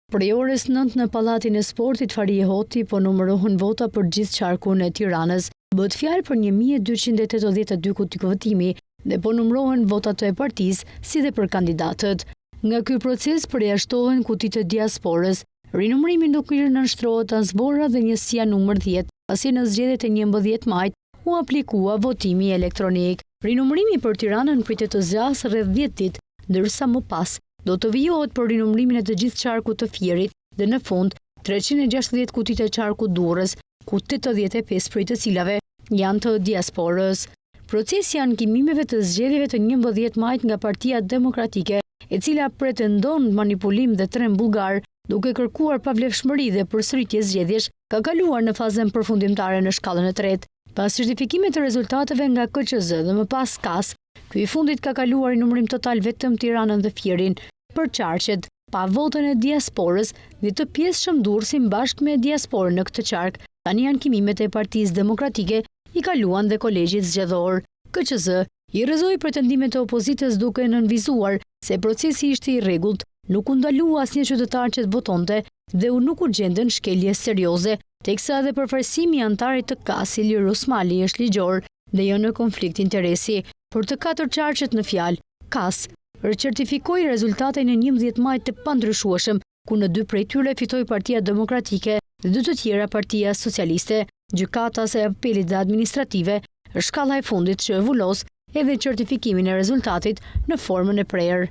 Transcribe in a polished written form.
Prej orës 9 në Pallatin e Sportit Farie Hoti po numërohen vota për gjithë qarkun e Tiranës. Bëhet fjalë për 1282 kutik votimi dhe po numërohen votat e partisë si dhe për kandidatët. Nga ky proces përjashtohen kutitë e diasporës. Rinumërimi nuk i nënshtrohet as vora dhe njësia numër 10, pasi në zgjedhjet e 11 majit u aplikua votimi elektronik. Rinumërimi për Tiranën pritet të zgjasë rreth 10 ditë, ndërsa më pas do të vijohet për rinumërimin e të gjithë qarkut të Fierit dhe në fund 360 kutitë e qarkut Durrës, ku 85 prej të cilave janë të diasporës. Procesi i ankimimeve të zgjedhjeve të 11 majit nga Partia Demokratike, e cila pretendon manipulim dhe trem bullgar, duke kërkuar pavlefshmëri dhe përsëritje zgjedhjesh, ka kaluar në fazën përfundimtare në shkallën e tretë. Pas certifikimit të rezultateve nga KQZ dhe më pas KAS, ky i fundit ka kaluar i numërim total vetëm Tiranën dhe Fierin, për qarqet, pa votën e diasporës dhe të pjesëshëm Durrësin bashkë me diasporën në këtë qark. Tani ankimimet e Partisë Demokratike i kaluan dhe kolegjit zgjedhor. KQZ i rrëzoi pretendimet e opozitës duke nënvizuar se procesi ishte i rregullt, nuk u ndalua asnjë qytetar që të votonte dhe nuk u gjenden shkelje serioze, teksa edhe përfaqësimi i antarit të KAS Ilir Usmali është ligjor dhe jo në konflikt interesi. Për të 4 qarqet në fjalë, KAS rëcertifikoi rezultatin e 11 majit të pandryshueshëm, ku në 2 prej tyre fitoi Partia Demokratike dhe 2 të tjera Partia Socialiste. Gjykata e apelit dhe administrative është shkalla e fundit që vullos edhe certifikimin e rezultatit në formën e prerë.